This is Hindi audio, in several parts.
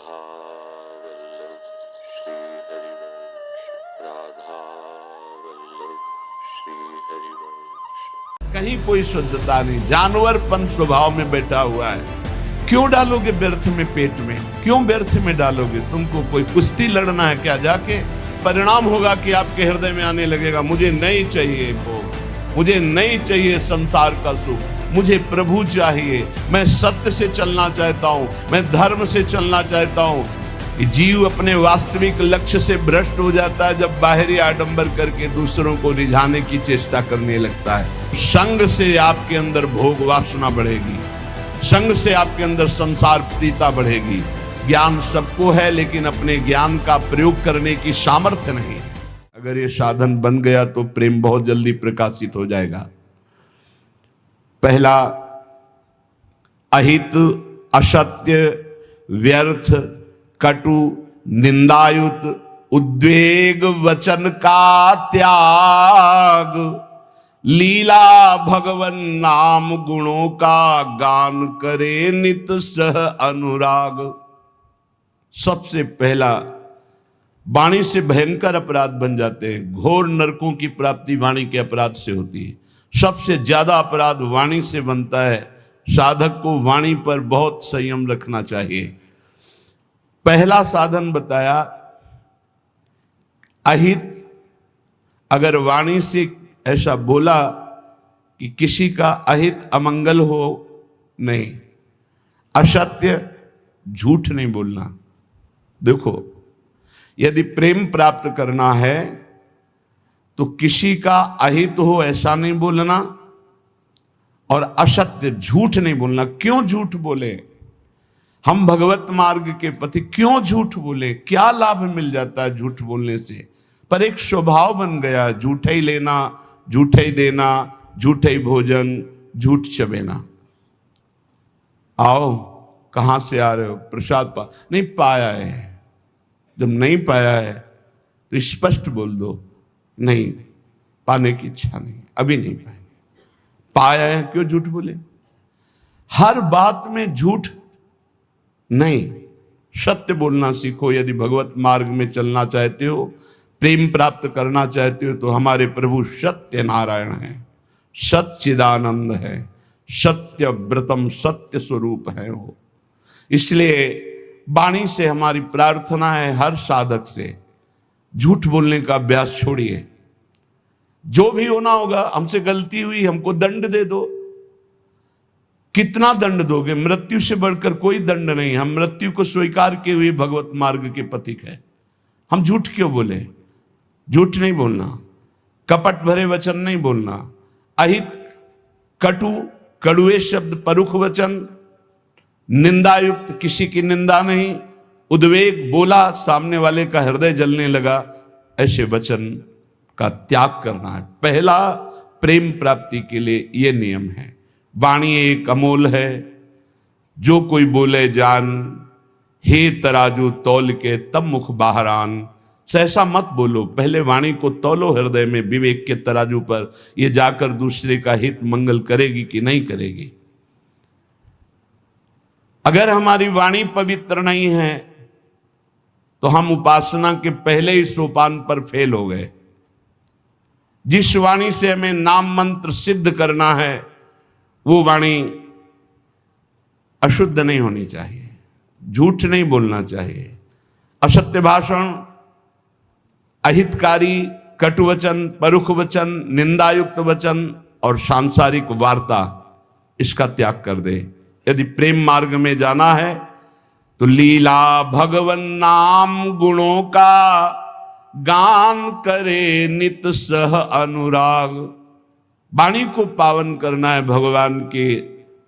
राधा वल्लभ श्री हरिवंश, राधा वल्लभ श्री हरिवंश। कहीं कोई शुद्धता नहीं, जानवरपन स्वभाव में बैठा हुआ है। क्यों डालोगे व्यर्थ में पेट में? क्यों व्यर्थ में डालोगे? तुमको कोई कुश्ती लड़ना है क्या? जाके परिणाम होगा कि आपके हृदय में आने लगेगा, मुझे नहीं चाहिए भोग, मुझे नहीं चाहिए संसार का सुख, मुझे प्रभु चाहिए, मैं सत्य से चलना चाहता हूं, मैं धर्म से चलना चाहता हूं। जीव अपने वास्तविक लक्ष्य से भ्रष्ट हो जाता है जब बाहरी आडंबर करके दूसरों को रिझाने की चेष्टा करने लगता है। संग से आपके अंदर भोग वासना बढ़ेगी, संग से आपके अंदर संसार प्रीता बढ़ेगी। ज्ञान सबको है लेकिन अपने ज्ञान का प्रयोग करने की सामर्थ्य नहीं है। अगर ये साधन बन गया तो प्रेम बहुत जल्दी प्रकाशित हो जाएगा। पहला, अहित, असत्य, व्यर्थ, कटु, निंदायुत, उद्वेग वचन का त्याग, लीला भगवन नाम गुणों का गान करे नित सह अनुराग। सबसे पहला, वाणी से भयंकर अपराध बन जाते हैं। घोर नरकों की प्राप्ति वाणी के अपराध से होती है। सबसे ज्यादा अपराध वाणी से बनता है। साधक को वाणी पर बहुत संयम रखना चाहिए। पहला साधन बताया अहित। अगर वाणी से ऐसा बोला कि किसी का अहित अमंगल हो, नहीं। असत्य, झूठ नहीं बोलना। देखो, यदि प्रेम प्राप्त करना है तो किसी का अहित हो ऐसा नहीं बोलना, और असत्य, झूठ नहीं बोलना। क्यों झूठ बोले? हम भगवत मार्ग के पति क्यों झूठ बोले? क्या लाभ मिल जाता है झूठ बोलने से? पर एक स्वभाव बन गया, झूठे ही लेना, झूठे ही देना, झूठे ही भोजन, झूठ चबेना। आओ, कहां से आ रहे हो? प्रसाद नहीं पाया है। जब नहीं पाया है तो स्पष्ट बोल दो, नहीं, पाने की इच्छा नहीं, अभी नहीं पाएंगे। पाया है, क्यों झूठ बोले? हर बात में झूठ नहीं, सत्य बोलना सीखो। यदि भगवत मार्ग में चलना चाहते हो, प्रेम प्राप्त करना चाहते हो, तो हमारे प्रभु सत्य नारायण है, सच्चिदानंद है, सत्य व्रतम, सत्य स्वरूप है वो। इसलिए वाणी से हमारी प्रार्थना है, हर साधक से झूठ बोलने का अभ्यास छोड़िए। जो भी होना होगा, हमसे गलती हुई, हमको दंड दे दो। कितना दंड दोगे? मृत्यु से बढ़कर कोई दंड नहीं। हम मृत्यु को स्वीकार किए हुए भगवत मार्ग के पथिक है। हम झूठ क्यों बोले? झूठ नहीं बोलना, कपट भरे वचन नहीं बोलना, अहित, कटु, कड़ुए शब्द, परुख वचन, निंदायुक्त, किसी की निंदा नहीं, उद्वेग, बोला सामने वाले का हृदय जलने लगा, ऐसे वचन का त्याग करना है। पहला प्रेम प्राप्ति के लिए यह नियम है। वाणी एक अमोल है। जो कोई बोले जान, हे तराजू तौल के तब मुख बाहरान। सहसा मत बोलो, पहले वाणी को तौलो हृदय में विवेक के तराजू पर। यह जाकर दूसरे का हित मंगल करेगी कि नहीं करेगी। अगर हमारी वाणी पवित्र नहीं है तो हम उपासना के पहले ही सोपान पर फेल हो गए। जिस वाणी से हमें नाम मंत्र सिद्ध करना है, वो वाणी अशुद्ध नहीं होनी चाहिए, झूठ नहीं बोलना चाहिए। असत्य भाषण, अहितकारी, कटुवचन, परुख वचन, निंदायुक्त वचन और सांसारिक वार्ता, इसका त्याग कर दे। यदि प्रेम मार्ग में जाना है तो लीला भगवन नाम गुणों का गान करे नित सह अनुराग। वाणी को पावन करना है, भगवान के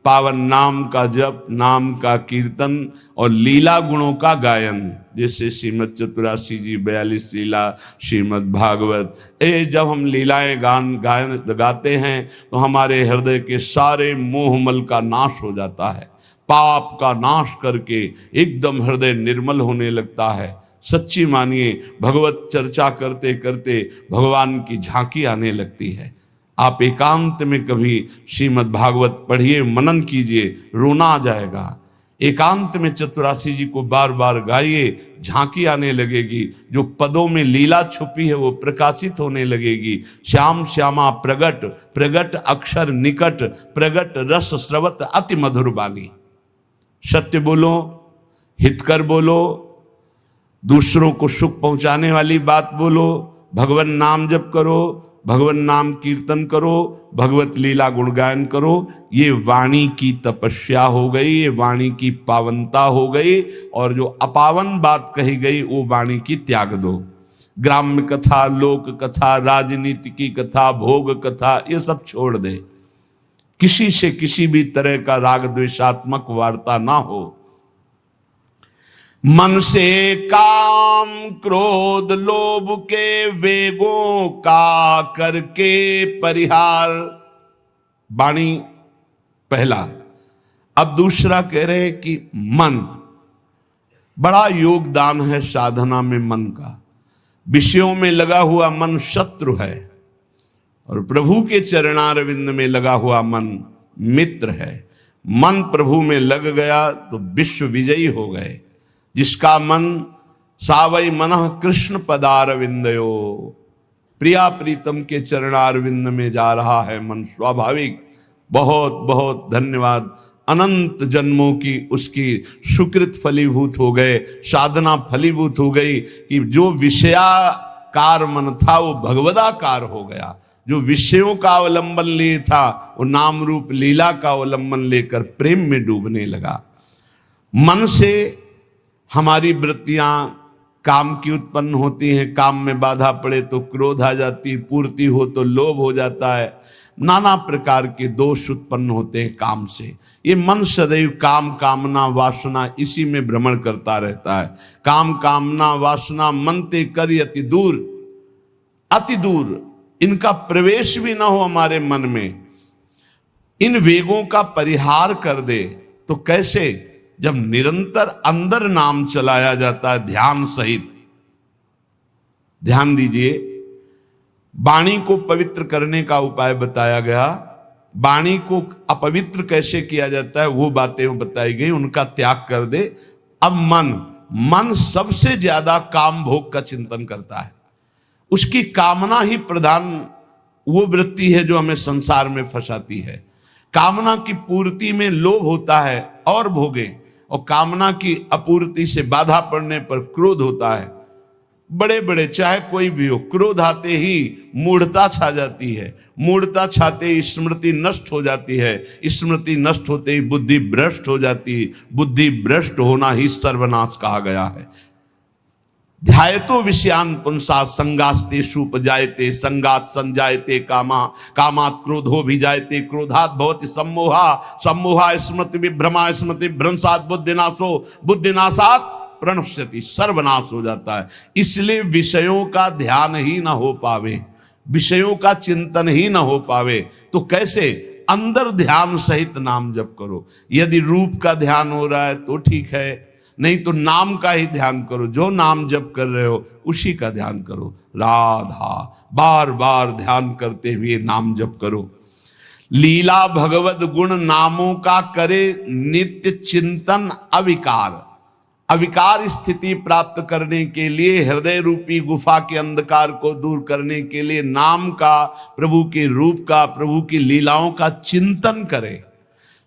पावन नाम का जप, नाम का कीर्तन और लीला गुणों का गायन। जैसे श्रीमद चतुरासी जी 42 लीला, श्रीमद भागवत, जब हम लीलाएं गायन गाते हैं तो हमारे हृदय के सारे मोहमल का नाश हो जाता है। पाप का नाश करके एकदम हृदय निर्मल होने लगता है। सच्ची मानिए, भगवत चर्चा करते करते भगवान की झांकी आने लगती है। आप एकांत में कभी श्रीमद् भागवत पढ़िए, मनन कीजिए, रोना आ जाएगा। एकांत में चतुरासी जी को बार बार गाइए, झांकी आने लगेगी। जो पदों में लीला छुपी है वो प्रकाशित होने लगेगी। श्याम श्यामा प्रगट, प्रगट अक्षर निकट, प्रगट रस स्रवत अति मधुर बानी। सत्य बोलो, हितकर बोलो, दूसरों को सुख पहुंचाने वाली बात बोलो, भगवान नाम जप करो, भगवान नाम कीर्तन करो, भगवत लीला गुणगायन करो। ये वाणी की तपस्या हो गई, ये वाणी की पावनता हो गई। और जो अपावन बात कही गई वो वाणी की त्याग दो। ग्राम्य कथा, लोक कथा, राजनीति की कथा, भोग कथा, ये सब छोड़ दे। किसी से किसी भी तरह का राग द्वेषात्मक वार्ता ना हो। मन से काम क्रोध लोभ के वेगों का करके परिहार। वाणी पहला। अब दूसरा कह रहे कि मन, बड़ा योगदान है साधना में मन का। विषयों में लगा हुआ मन शत्रु है और प्रभु के चरणारविंद में लगा हुआ मन मित्र है। मन प्रभु में लग गया तो विश्व विजयी हो गए। जिसका मन सावई मनः कृष्ण पदारविंदयो, प्रिया प्रीतम के चरणारविंद में जा रहा है मन स्वाभाविक। बहुत बहुत धन्यवाद। अनंत जन्मों की उसकी सुकृत फलीभूत हो गए, साधना फलीभूत हो गई कि जो विषयाकार मन था वो भगवदाकार हो गया। जो विषयों का अवलंबन लिए था वो नाम रूप लीला का अवलंबन लेकर प्रेम में डूबने लगा। मन से हमारी वृत्तियां काम की उत्पन्न होती हैं। काम में बाधा पड़े तो क्रोध आ जाती, पूर्ति हो तो लोभ हो जाता है। नाना प्रकार के दोष उत्पन्न होते हैं काम से। ये मन सदैव काम कामना वासना इसी में भ्रमण करता रहता है। काम कामना वासना मनते कर अति दूर, अति दूर इनका प्रवेश भी ना हो हमारे मन में। इन वेगों का परिहार कर दे तो कैसे? जब निरंतर अंदर नाम चलाया जाता है ध्यान सहित। ध्यान दीजिए, वाणी को पवित्र करने का उपाय बताया गया। वाणी को अपवित्र कैसे किया जाता है वो बातें बताई गई, उनका त्याग कर दे। अब मन सबसे ज्यादा काम भोग का चिंतन करता है। उसकी कामना ही प्रधान वो वृत्ति है जो हमें संसार में फंसाती है। कामना की पूर्ति में लोभ होता है और भोगे, और कामना की अपूर्ति से बाधा पड़ने पर क्रोध होता है। बड़े बड़े चाहे कोई भी हो, क्रोध आते ही मूढ़ता छा जाती है। मूढ़ता छाते ही स्मृति नष्ट हो जाती है। स्मृति नष्ट होते ही बुद्धि भ्रष्ट हो जाती है। बुद्धि भ्रष्ट होना ही सर्वनाश कहा गया है। ध्यायतो विषयान पुंसा संगास्तेषु उपजायते, संगात संजायते कामा, कामात् क्रोधो भिजायते, क्रोधात् भवति सम्मोहा, सम्मोहा स्मृति विभ्रमा, स्मृति भ्रंशात् बुद्धिनाशो, बुद्धिनाशात् प्रणश्यति, सर्वनाश हो जाता है। इसलिए विषयों का ध्यान ही ना हो पावे, विषयों का चिंतन ही ना हो पावे तो कैसे? अंदर ध्यान सहित नाम जप करो। यदि रूप का ध्यान हो रहा है तो ठीक है, नहीं तो नाम का ही ध्यान करो। जो नाम जप कर रहे हो उसी का ध्यान करो। राधा बार बार ध्यान करते हुए नाम जप करो। लीला भगवत गुण नामों का करे नित्य चिंतन अविकार। अविकार स्थिति प्राप्त करने के लिए, हृदय रूपी गुफा के अंधकार को दूर करने के लिए नाम का, प्रभु के रूप का, प्रभु की लीलाओं का चिंतन करें।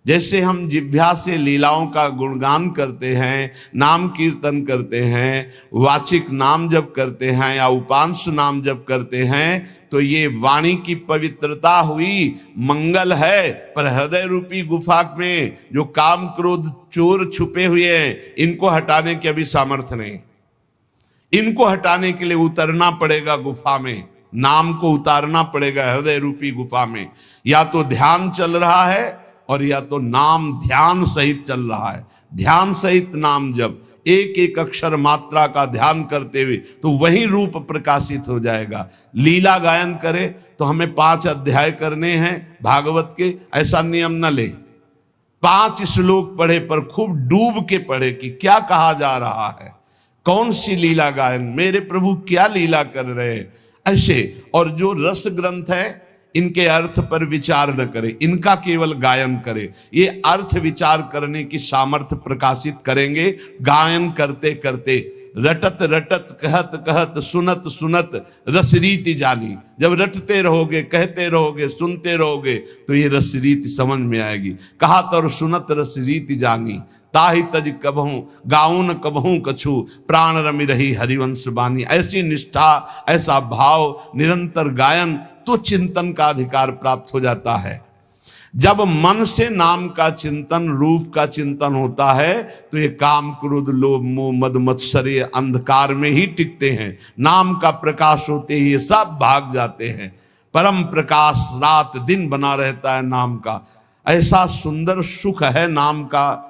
जैसे हम जिह्वा से लीलाओं का गुणगान करते हैं, नाम कीर्तन करते हैं, वाचिक नाम जप करते हैं या उपांश नाम जप करते हैं, तो ये वाणी की पवित्रता हुई, मंगल है। पर हृदय रूपी गुफा में जो काम क्रोध चोर छुपे हुए हैं, इनको हटाने की अभी सामर्थ्य नहीं। इनको हटाने के लिए उतरना पड़ेगा गुफा में, नाम को उतारना पड़ेगा हृदय रूपी गुफा में। या तो ध्यान चल रहा है और या तो नाम ध्यान सहित चल रहा है। ध्यान सहित नाम जब एक एक अक्षर मात्रा का ध्यान करते हुए तो वही रूप प्रकाशित हो जाएगा। लीला गायन करें तो हमें 5 अध्याय करने हैं भागवत के, ऐसा नियम न ले। 5 श्लोक पढ़े पर खूब डूब के पढ़े कि क्या कहा जा रहा है, कौन सी लीला गायन, मेरे प्रभु क्या लीला कर रहे हैं, ऐसे। और जो रस ग्रंथ है इनके अर्थ पर विचार न करे, इनका केवल गायन करे। ये अर्थ विचार करने की सामर्थ्य प्रकाशित करेंगे गायन करते करते। रटत रटत कहत कहत सुनत सुनत रसरीति जानी। जब रटते रहोगे, कहते रहोगे, सुनते रहोगे तो ये रसरीति समझ में आएगी। कहत और सुनत रसरीति जानी, ताहि तज कबहूं गाउन कबहूं कछु, प्राण रमि रही हरिवंश बानी। ऐसी निष्ठा, ऐसा भाव, निरंतर गायन, तो चिंतन का अधिकार प्राप्त हो जाता है। जब मन से नाम का चिंतन, रूप का चिंतन होता है तो ये काम क्रोध लोभ मोह मद मत्सर्य अंधकार में ही टिकते हैं। नाम का प्रकाश होते ही ये सब भाग जाते हैं। परम प्रकाश रात दिन बना रहता है नाम का। ऐसा सुंदर सुख है नाम का,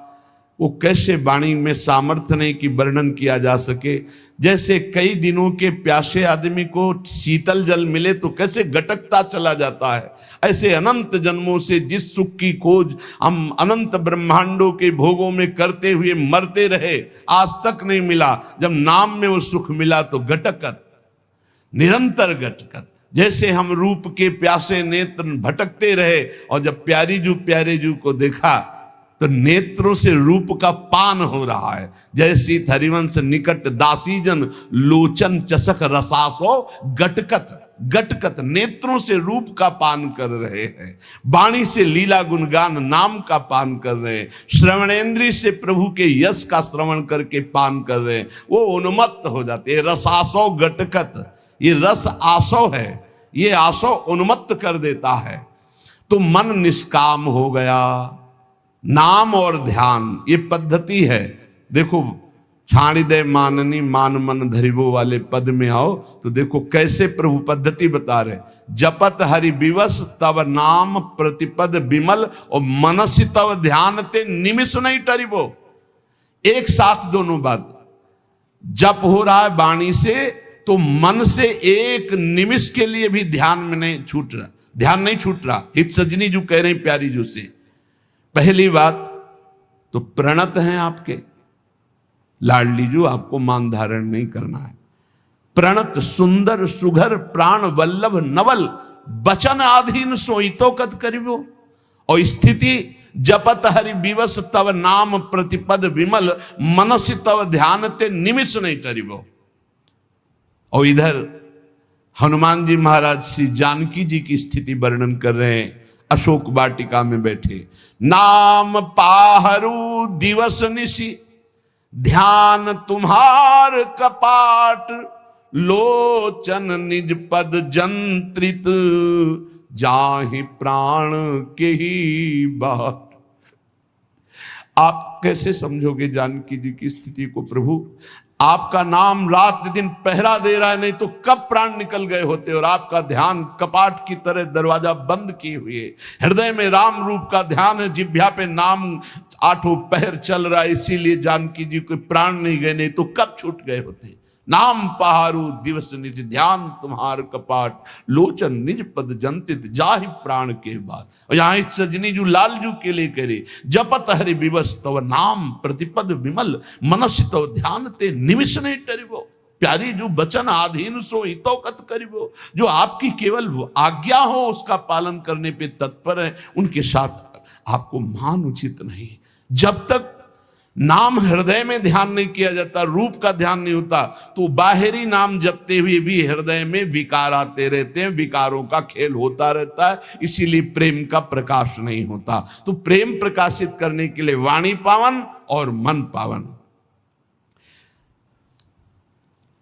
वो कैसे वाणी में सामर्थ्य नहीं कि वर्णन किया जा सके। जैसे कई दिनों के प्यासे आदमी को शीतल जल मिले तो कैसे गटकता चला जाता है, ऐसे अनंत जन्मों से जिस सुख की खोज हम अनंत ब्रह्मांडों के भोगों में करते हुए मरते रहे, आज तक नहीं मिला। जब नाम में वो सुख मिला तो गटकत, निरंतर गटकत। जैसे हम रूप के प्यासे नेत्र भटकते रहे और जब प्यारे जू को देखा तो नेत्रों से रूप का पान हो रहा है। जैसी हरिवंश निकट दासीजन लोचन चसक रसासो गटकत, गटकत नेत्रों से रूप का पान कर रहे हैं। वाणी से लीला गुणगान नाम का पान कर रहे हैं। श्रवणेंद्रिय से प्रभु के यश का श्रवण करके पान कर रहे हैं। वो उन्मत्त हो जाते हैं। रसासो गटकत, ये रस आसो है, ये आसो उन्मत्त कर देता है। तो मन निष्काम हो गया। नाम और ध्यान ये पद्धति है। देखो छाणिदय माननी मान मन धरिबो वाले पद में आओ तो देखो कैसे प्रभु पद्धति बता रहे। जपत हरि विवश तब नाम प्रतिपद विमल और मनसि तब ध्यान ते निमिष नहीं टरिबो। एक साथ दोनों बात। जप हो रहा है वाणी से तो मन से एक निमिष के लिए भी ध्यान में नहीं छूट रहा, ध्यान नहीं छूट रहा। हित सजनी जो कह रहे हैं प्यारी जो से, पहली बात तो प्रणत हैं आपके लाडली जो, आपको मान धारण नहीं करना है। प्रणत सुंदर सुघर प्राण वल्लभ नवल बचन आधीन सोईतो कत करिबो। और स्थिति जपत हरि विवश तव नाम प्रतिपद विमल मनसि तव ध्यान ते निमिष नहीं टरिबो। और इधर हनुमान जी महाराज श्री जानकी जी की स्थिति वर्णन कर रहे हैं। अशोक वाटिका में बैठे, नाम पाहरू दिवस निशि ध्यान तुम्हार कपाट, लोचन निज पद जंत्रित जाहि प्राण के ही बाट। आप कैसे समझोगे जानकी जी की स्थिति को प्रभु? आपका नाम रात दिन पहरा दे रहा है, नहीं तो कब प्राण निकल गए होते। और आपका ध्यान कपाट की तरह दरवाजा बंद किए हुए, हृदय में राम रूप का ध्यान है, जिह्वा पे नाम आठों पहर चल रहा है, इसीलिए जानकी जी को प्राण नहीं गए, नहीं तो कब छूट गए होते। नाम पहारू दिवस निज ध्यान तुम्हार कपाट, लोचन निज पद जंतित जाहि प्राण के बाद। और यहाँ सजनी जू लालजू के लिए करे, जपत हरि विवश तव नाम प्रतिपद विमल मनसि तव ध्यान ते निमिष नहीं टरिबो। प्यारी जो बचन आधीन सो हितो कत करिबो। जो आपकी केवल आज्ञा हो उसका पालन करने पे तत्पर है, उनके साथ आपको मान उचित नहीं। जब तक नाम हृदय में ध्यान नहीं किया जाता, रूप का ध्यान नहीं होता, तो बाहरी नाम जपते हुए भी हृदय में विकार आते रहते हैं, विकारों का खेल होता रहता है, इसीलिए प्रेम का प्रकाश नहीं होता। तो प्रेम प्रकाशित करने के लिए वाणी पावन और मन पावन।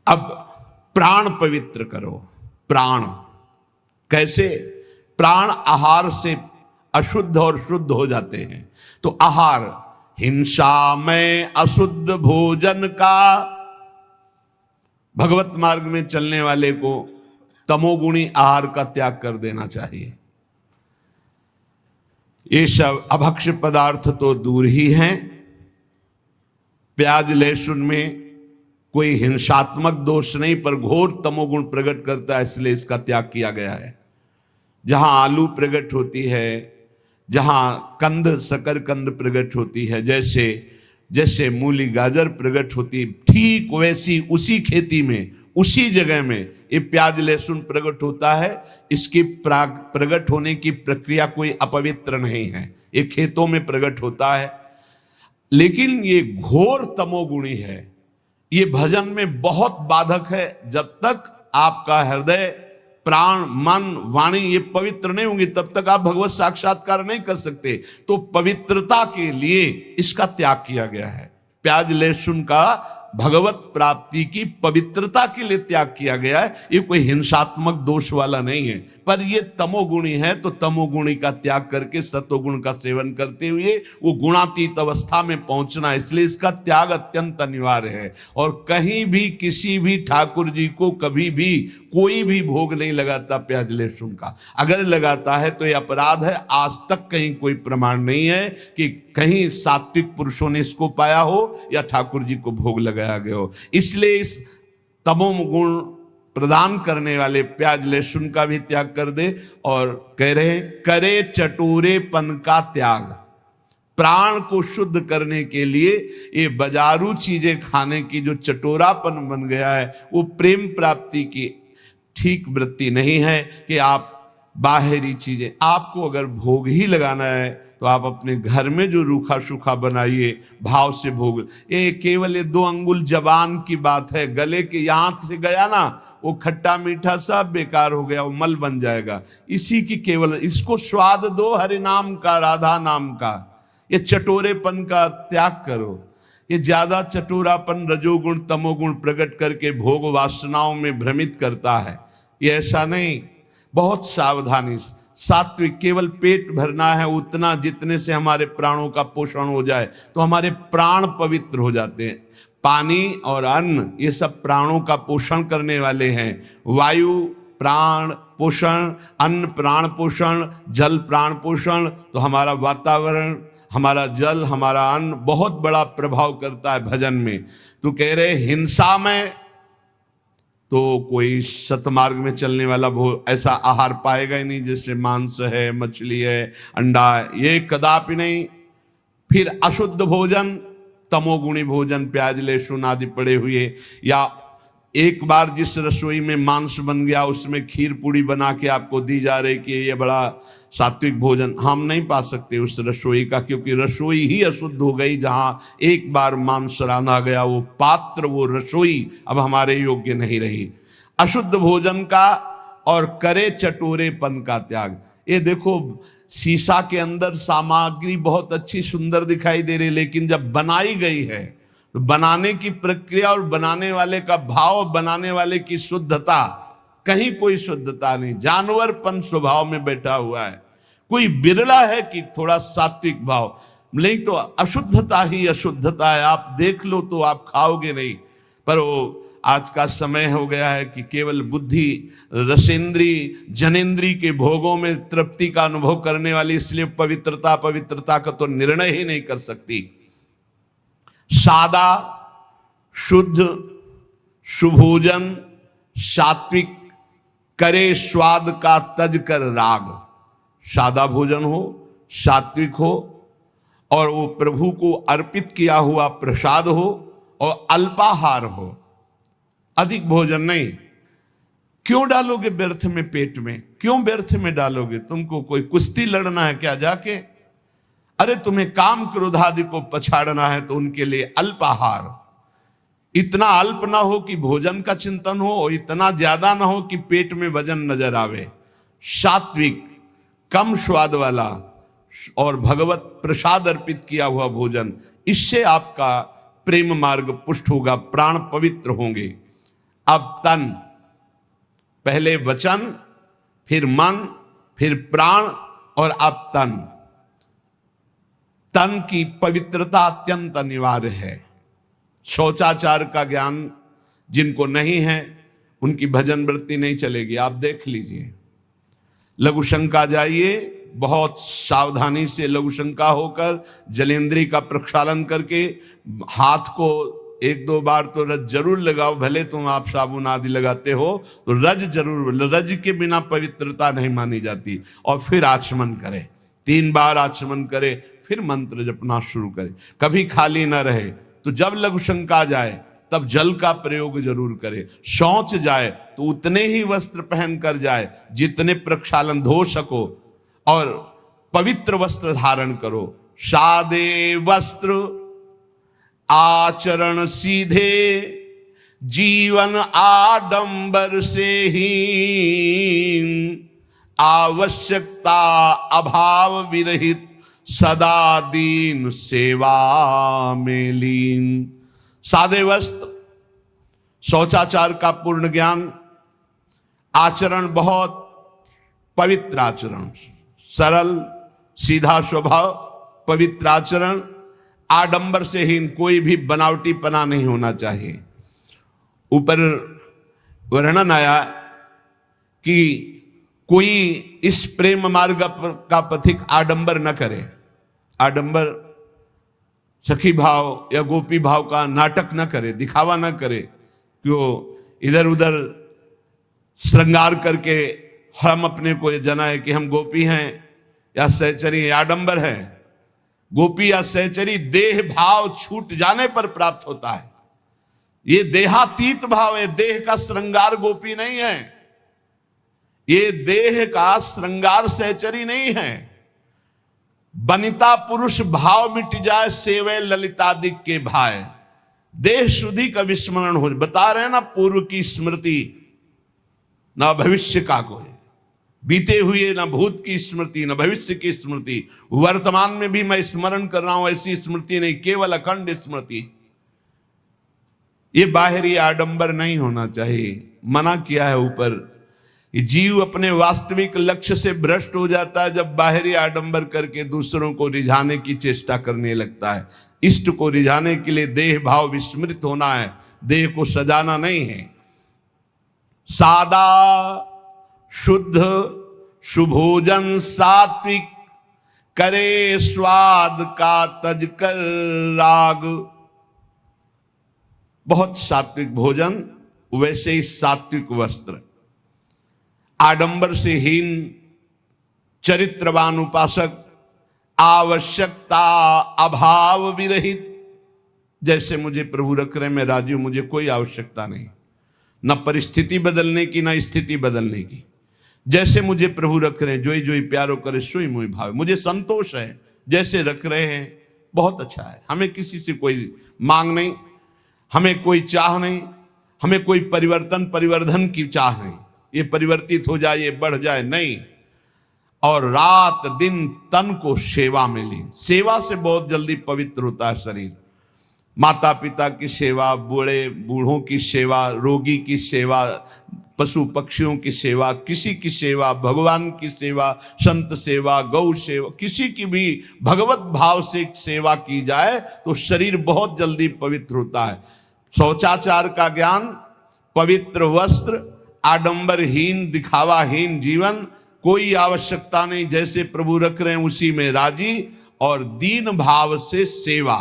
अब प्राण पवित्र करो। प्राण कैसे? प्राण आहार से अशुद्ध और शुद्ध हो जाते हैं। तो आहार, हिंसा में अशुद्ध भोजन का, भगवत मार्ग में चलने वाले को तमोगुणी आहार का त्याग कर देना चाहिए। ये सब अभक्ष्य पदार्थ तो दूर ही हैं। प्याज लहसुन में कोई हिंसात्मक दोष नहीं, पर घोर तमोगुण प्रकट करता है, इसलिए इसका त्याग किया गया है। जहां आलू प्रकट होती है, जहां कंद शकरकंद प्रकट होती है, जैसे जैसे मूली गाजर प्रकट होती, ठीक वैसी उसी खेती में उसी जगह में ये प्याज लहसुन प्रकट होता है, इसकी प्रकट होने की प्रक्रिया कोई अपवित्र नहीं है, ये खेतों में प्रकट होता है। लेकिन ये घोर तमोगुणी है, ये भजन में बहुत बाधक है। जब तक आपका हृदय, प्राण, मन, वाणी ये पवित्र नहीं होंगी तब तक आप भगवत साक्षात्कार नहीं कर सकते। तो पवित्रता के लिए इसका त्याग किया गया है। प्याज लहसुन का भगवत प्राप्ति की पवित्रता के लिए त्याग किया गया है। ये कोई हिंसात्मक दोष वाला नहीं है, पर ये तमोगुणी है तो तमोगुणी का त्याग करके सतोगुण का सेवन करते हुए वो गुणातीत अवस्था में पहुंचना, इसलिए इसका त्याग अत्यंत अनिवार्य है। और कहीं भी किसी भी ठाकुर जी को कभी भी कोई भी भोग नहीं लगाता प्याज लहसुन का। अगर लगाता है तो ये अपराध है। आज तक कहीं कोई प्रमाण नहीं है कि कहीं सात्विक पुरुषों ने इसको पाया हो या ठाकुर जी को भोग लगाया गया हो। इसलिए इस तमोगुण प्रदान करने वाले प्याज लहसुन का भी त्याग कर दे। और कह रहे हैं करे चटोरेपन का त्याग। प्राण को शुद्ध करने के लिए ये बाजारू चीजें खाने की जो चटोरापन बन गया है वो प्रेम प्राप्ति की ठीक वृत्ति नहीं है कि आप बाहरी चीजें, आपको अगर भोग ही लगाना है तो आप अपने घर में जो रूखा सूखा बनाइए, भाव से भोग। ये केवल 2 अंगुल जबान की बात है, गले के यहाँ से गया ना वो खट्टा मीठा सब बेकार हो गया, वो मल बन जाएगा। इसी की केवल इसको स्वाद दो हरि नाम का, राधा नाम का। ये चटोरेपन का त्याग करो। ये ज्यादा चटोरापन रजोगुण तमोगुण प्रकट करके भोग वासनाओं में भ्रमित करता है। ये ऐसा नहीं, बहुत सावधानी। सात्विक केवल पेट भरना है उतना जितने से हमारे प्राणों का पोषण हो जाए तो हमारे प्राण पवित्र हो जाते हैं। पानी और अन्न ये सब प्राणों का पोषण करने वाले हैं। वायु प्राण पोषण, अन्न प्राण पोषण, जल प्राण पोषण। तो हमारा वातावरण, हमारा जल, हमारा अन्न बहुत बड़ा प्रभाव करता है भजन में। तो कह रहे हिंसा में तो कोई सतमार्ग में चलने वाला ऐसा आहार पाएगा ही नहीं, जैसे मांस है, मछली है, अंडा है, ये कदापि नहीं। फिर अशुद्ध भोजन, तमोगुणी भोजन, प्याज लहसुन आदि पड़े हुए, या एक बार जिस रसोई में मांस बन गया उसमें खीर पूड़ी बना के आपको दी जा रही कि ये बड़ा सात्विक भोजन, हम नहीं पा सकते उस रसोई का, क्योंकि रसोई ही अशुद्ध हो गई। जहाँ एक बार मांस रांधा गया वो पात्र, वो रसोई अब हमारे योग्य नहीं रही। अशुद्ध भोजन का और करे चटोरेपन का त्याग। ये देखो शीशा के अंदर सामग्री बहुत अच्छी सुंदर दिखाई दे रही, लेकिन जब बनाई गई है तो बनाने की प्रक्रिया और बनाने वाले का भाव, बनाने वाले की शुद्धता, कहीं कोई शुद्धता नहीं, जानवरपन स्वभाव में बैठा हुआ है। कोई बिरला है कि थोड़ा सात्विक भाव, नहीं तो अशुद्धता ही अशुद्धता है। आप देख लो तो आप खाओगे नहीं। पर वो आज का समय हो गया है कि केवल बुद्धि, रसेंद्री, जनेंद्री के भोगों में तृप्ति का अनुभव करने वाली, इसलिए पवित्रता का तो निर्णय ही नहीं कर सकती। सादा शुद्ध सुभोजन सात्विक करे स्वाद का तज कर राग। सादा भोजन हो, सात्विक हो, और वो प्रभु को अर्पित किया हुआ प्रसाद हो, और अल्पाहार हो, अधिक भोजन नहीं। क्यों डालोगे व्यर्थ में पेट में? क्यों व्यर्थ में डालोगे? तुमको कोई कुश्ती लड़ना है क्या जाके? अरे तुम्हें काम क्रोध आदि को पछाड़ना है तो उनके लिए अल्पाहार। इतना अल्प ना हो कि भोजन का चिंतन हो, और इतना ज्यादा ना हो कि पेट में वजन नजर आवे। सात्विक, कम स्वाद वाला और भगवत प्रसाद अर्पित किया हुआ भोजन, इससे आपका प्रेम मार्ग पुष्ट होगा, प्राण पवित्र होंगे। अब तन, पहले वचन, फिर मन, फिर प्राण, और अब तन। तन की पवित्रता अत्यंत अनिवार्य है। शौचाचार का ज्ञान जिनको नहीं है उनकी भजन वृत्ति नहीं चलेगी। आप देख लीजिए, लघुशंका जाइए, बहुत सावधानी से लघुशंका होकर जलेंद्री का प्रक्षालन करके हाथ को 1-2 बार तो रज जरूर लगाओ। भले तुम आप साबुन आदि लगाते हो तो रज जरूर, रज के बिना पवित्रता नहीं मानी जाती। और फिर आचमन करे, 3 बार आचमन करे, फिर मंत्र जपना शुरू करे, कभी खाली न रहे। तो जब लघुशंका जाए तब जल का प्रयोग जरूर करे। शौच जाए तो उतने ही वस्त्र पहन कर जाए जितने प्रक्षालन धो सको, और पवित्र वस्त्र धारण करो। सादे वस्त्र आचरण सीधे, जीवन आडंबर से हीन, आवश्यकता अभाव विरहित, सदा दीन सेवा में लीन। सादे वस्त्र, शौचाचार का पूर्ण ज्ञान, आचरण बहुत पवित्र आचरण, सरल सीधा स्वभाव, पवित्र आचरण, आडंबर से हीन, कोई भी बनावटीपना नहीं होना चाहिए। ऊपर वर्णन आया कि कोई इस प्रेम मार्ग का पथिक आडंबर न करे। आडंबर सखी भाव या गोपी भाव का नाटक न करे, दिखावा न करे, क्यों इधर उधर श्रृंगार करके हम अपने को जनाए कि हम गोपी हैं या सहचरी। आडंबर है। गोपी या सहचरी देह भाव छूट जाने पर प्राप्त होता है। ये देहातीत भाव है, देह का श्रृंगार गोपी नहीं है, ये देह का श्रृंगार सहचरी नहीं है। बनिता पुरुष भाव मिट जाए, सेवे ललितादिक के भाई, देह शुद्धि का विस्मरण हो। बता रहे हैं ना, पूर्व की स्मृति ना भविष्य का कोई, बीते हुए ना भूत की स्मृति, ना भविष्य की स्मृति, वर्तमान में भी मैं स्मरण कर रहा हूं, ऐसी स्मृति नहीं, केवल अखंड स्मृति। ये बाहरी आडंबर नहीं होना चाहिए। मना किया है ऊपर, जीव अपने वास्तविक लक्ष्य से भ्रष्ट हो जाता है जब बाहरी आडंबर करके दूसरों को रिझाने की चेष्टा करने लगता है। इष्ट को रिझाने के लिए देह भाव विस्मृत होना है, देह को सजाना नहीं है। सादा शुद्ध सुभोजन सात्विक, करे स्वाद का तज कर राग। बहुत सात्विक भोजन, वैसे ही सात्विक वस्त्र। आडंबर से हीन चरित्रवान उपासक, आवश्यकता अभाव विरहित। जैसे मुझे प्रभु रख रहे, मैं राजी हूं, मुझे कोई आवश्यकता नहीं, न परिस्थिति बदलने की, न स्थिति बदलने की। जैसे मुझे प्रभु रख रहे हैं, जोई जोई प्यारो करे सोई मोहि भावे। मुझे संतोष है जैसे रख रहे हैं, बहुत अच्छा है। हमें किसी से कोई मांग नहीं, हमें कोई चाह नहीं, हमें कोई परिवर्धन की चाह नहीं, ये परिवर्तित हो जाए, ये बढ़ जाए, नहीं। और रात दिन तन को सेवा में लीन। सेवा से बहुत जल्दी पवित्र होता है शरीर। माता पिता की सेवा, बूढ़ों की सेवा, रोगी की सेवा, पशु पक्षियों की सेवा, किसी की सेवा, भगवान की सेवा, संत सेवा, गौ सेवा, किसी की भी भगवत भाव से सेवा की जाए तो शरीर बहुत जल्दी पवित्र होता है। शौचाचार का ज्ञान, पवित्र वस्त्र, आडंबरहीन दिखावाहीन जीवन, कोई आवश्यकता नहीं, जैसे प्रभु रख रहे हैं उसी में राजी, और दीन भाव से सेवा।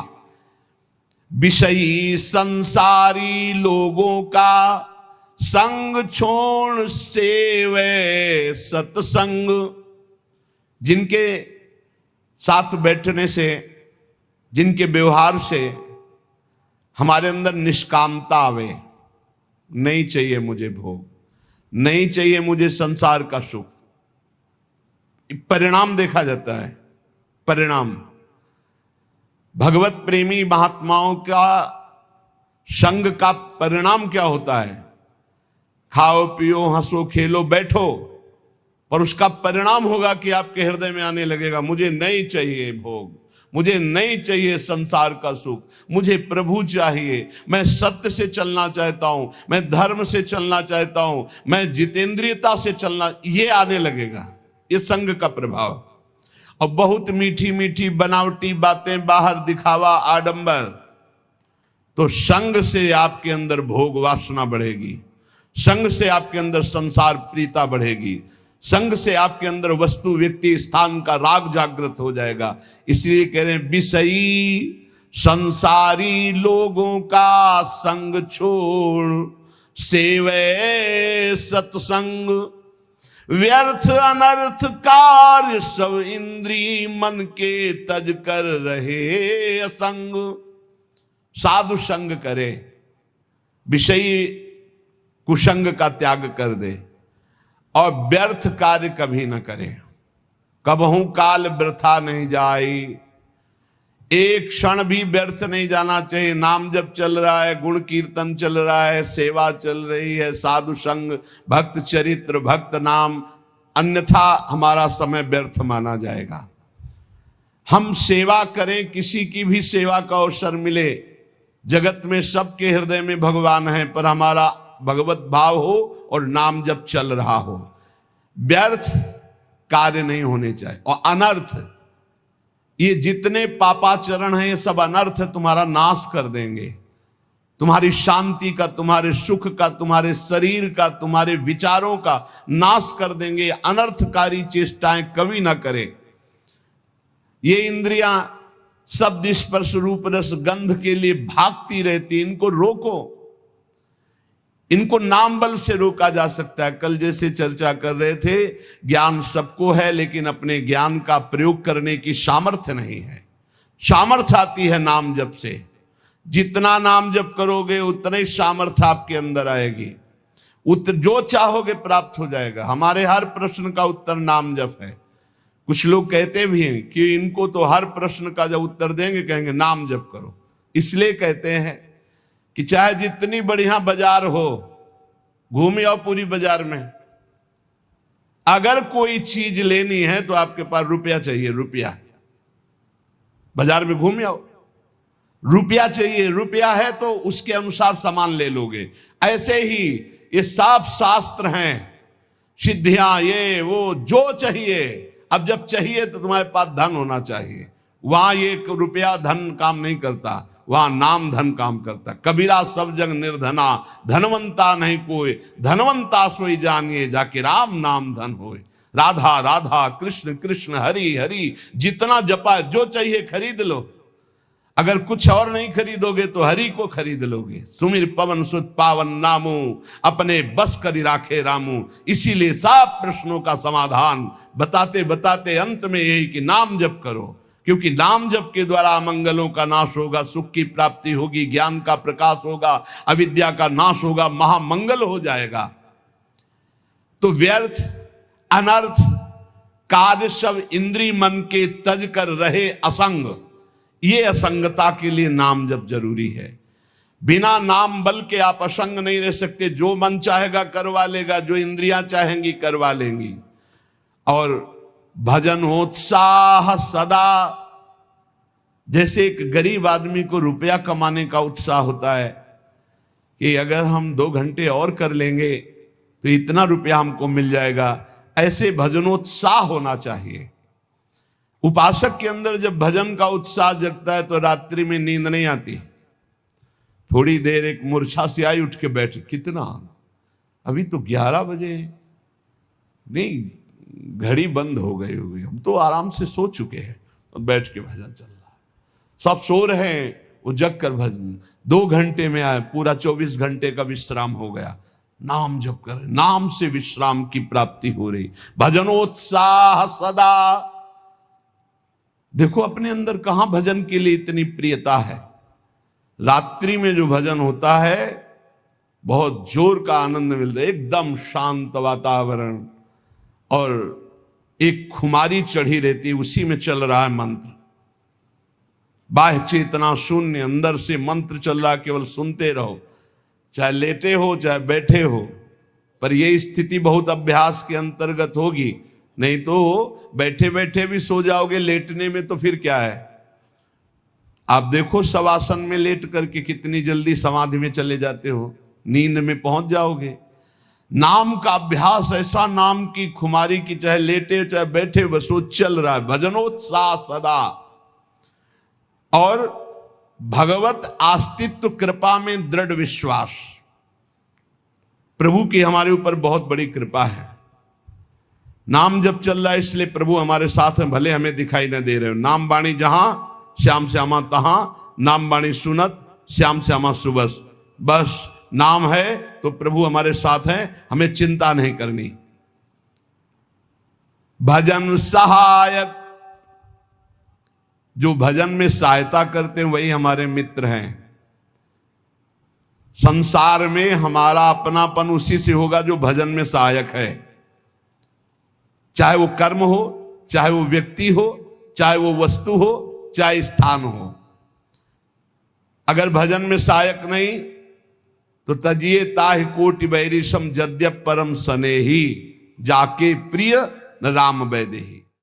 विषयी संसारी लोगों का संग छोड़ सेवे सत्संग। जिनके साथ बैठने से, जिनके व्यवहार से हमारे अंदर निष्कामता आवे, नहीं चाहिए मुझे भोग, नहीं चाहिए मुझे संसार का सुख। परिणाम देखा जाता है, परिणाम। भगवत प्रेमी महात्माओं का संग का परिणाम क्या होता है? खाओ पियो हंसो खेलो बैठो, पर उसका परिणाम होगा कि आपके हृदय में आने लगेगा, मुझे नहीं चाहिए भोग, मुझे नहीं चाहिए संसार का सुख, मुझे प्रभु चाहिए। मैं सत्य से चलना चाहता हूं, मैं धर्म से चलना चाहता हूं, मैं जितेंद्रियता से चलना, ये आने लगेगा। ये संग का प्रभाव। और बहुत मीठी मीठी बनावटी बातें, बाहर दिखावा, आडंबर, तो संग से आपके अंदर भोग वासना बढ़ेगी, संग से आपके अंदर संसार प्रीता बढ़ेगी, संग से आपके अंदर वस्तु व्यक्ति स्थान का राग जागृत हो जाएगा। इसलिए कह रहे हैं, विषयी संसारी लोगों का संग छोड़ सेवे सत्संग। व्यर्थ अनर्थ कार्य सब इंद्री मन के तज कर रहे असंग। साधु संग करे, विषयी कुसंग का त्याग कर दे और व्यर्थ कार्य कभी न करे। कबहू काल वृथा नहीं जाई, एक क्षण भी व्यर्थ नहीं जाना चाहिए। नाम जब चल रहा है, गुण कीर्तन चल रहा है, सेवा चल रही है, साधु संग, भक्त चरित्र, भक्त नाम, अन्यथा हमारा समय व्यर्थ माना जाएगा। हम सेवा करें, किसी की भी सेवा का अवसर मिले, जगत में सबके हृदय में भगवान है, पर हमारा भगवत भाव हो और नाम जब चल रहा हो। व्यर्थ कार्य नहीं होने चाहिए। और अनर्थ, ये जितने पापाचरण हैं ये सब अनर्थ तुम्हारा नाश कर देंगे, तुम्हारी शांति का, तुम्हारे सुख का, तुम्हारे शरीर का, तुम्हारे विचारों का नाश कर देंगे। अनर्थकारी चेष्टाएं कभी ना करें। ये इंद्रियां शब्द स्पर्श रूप रस गंध के लिए भागती रहती, इनको रोको। इनको नाम बल से रोका जा सकता है। कल जैसे चर्चा कर रहे थे, ज्ञान सबको है लेकिन अपने ज्ञान का प्रयोग करने की सामर्थ्य नहीं है। सामर्थ्य आती है नाम जप से। जितना नाम जप करोगे उतना ही सामर्थ्य आपके अंदर आएगी। जो चाहोगे प्राप्त हो जाएगा। हमारे हर प्रश्न का उत्तर नाम जप है। कुछ लोग कहते भी हैं कि इनको तो हर प्रश्न का जब उत्तर देंगे कहेंगे नाम जप करो। इसलिए कहते हैं कि चाहे जितनी बढ़िया बाजार हो, घूम आओ पूरी बाजार में, अगर कोई चीज लेनी है तो आपके पास रुपया चाहिए। रुपया, बाजार में घूम आओ, रुपया चाहिए। रुपया है तो उसके अनुसार सामान ले लोगे। ऐसे ही ये साफ शास्त्र हैं, सिद्धियां, ये वो जो चाहिए। अब जब चाहिए तो तुम्हारे पास धन होना चाहिए। वहां ये रुपया धन काम नहीं करता, वहां नाम धन काम करता। कबीरा सब जग निर्धना, धनवंता नहीं कोई, धनवंता सोई जानिए, जाके राम नाम धन होए। राधा राधा, कृष्ण कृष्ण, हरि हरि, जितना जपा जो चाहिए खरीद लो। अगर कुछ और नहीं खरीदोगे तो हरि को खरीद लोगे। सुमिर पवन सुत पावन नामू, अपने बस करी राखे रामू। इसीलिए सब प्रश्नों का समाधान बताते बताते अंत में यही कि नाम जप करो, क्योंकि नाम जप के द्वारा मंगलों का नाश होगा, सुख की प्राप्ति होगी, ज्ञान का प्रकाश होगा, अविद्या का नाश होगा, महामंगल हो जाएगा। तो व्यर्थ अनर्थ कार्य सब इंद्रिय मन के तज कर रहे असंग। ये असंगता के लिए नाम जप जरूरी है। बिना नाम बल के आप असंग नहीं रह सकते। जो मन चाहेगा करवा लेगा, जो इंद्रियां चाहेंगी करवा लेंगी। और भजन उत्साह सदा, जैसे एक गरीब आदमी को रुपया कमाने का उत्साह होता है कि अगर हम 2 घंटे और कर लेंगे तो इतना रुपया हमको मिल जाएगा, ऐसे भजनोत्साह होना चाहिए। उपासक के अंदर जब भजन का उत्साह जगता है तो रात्रि में नींद नहीं आती। थोड़ी देर एक मूर्छा से आई, उठ के बैठे, कितना, अभी तो 11 बजे, नहीं घड़ी बंद हो गई होगी, हम तो आराम से सो चुके हैं, और बैठ के भजन चल रहा है। सब सो रहे हैं, वो जग कर भजन 2 घंटे में आए, पूरा 24 घंटे का विश्राम हो गया। नाम जप कर, नाम से विश्राम की प्राप्ति हो रही। भजनोत्साह सदा। देखो अपने अंदर कहां भजन के लिए इतनी प्रियता है। रात्रि में जो भजन होता है बहुत जोर का आनंद मिलता है, एकदम शांत वातावरण, और एक खुमारी चढ़ी रहती है, उसी में चल रहा है मंत्र। बाह्य चेतना शून्य, अंदर से मंत्र चल रहा है, केवल सुनते रहो, चाहे लेटे हो चाहे बैठे हो। पर यह स्थिति बहुत अभ्यास के अंतर्गत होगी, नहीं तो बैठे बैठे भी सो जाओगे, लेटने में तो फिर क्या है। आप देखो शवासन में लेट करके कितनी जल्दी समाधि में चले जाते हो, नींद में पहुंच जाओगे। नाम का अभ्यास ऐसा, नाम की खुमारी की, चाहे लेटे चाहे बैठे, बस वो चल रहा है। भजनोत्साह सदा। और भगवत अस्तित्व कृपा में दृढ़ विश्वास। प्रभु की हमारे ऊपर बहुत बड़ी कृपा है। नाम जब चल रहा है इसलिए प्रभु हमारे साथ हैं, भले हमें दिखाई न दे रहे हो। नाम बाणी जहां श्याम श्यामा तहां, नाम बाणी सुनत श्याम श्यामा सुबस। बस नाम है तो प्रभु हमारे साथ हैं, हमें चिंता नहीं करनी। भजन सहायक, जो भजन में सहायता करते हैं वही हमारे मित्र हैं। संसार में हमारा अपनापन उसी से होगा जो भजन में सहायक है, चाहे वो कर्म हो, चाहे वो व्यक्ति हो, चाहे वो वस्तु हो, चाहे स्थान हो। अगर भजन में सहायक नहीं तो तजिए ताहि कोटि बैरिशम, यद्यप परम सनेही, जाके प्रिय न राम वैदेही।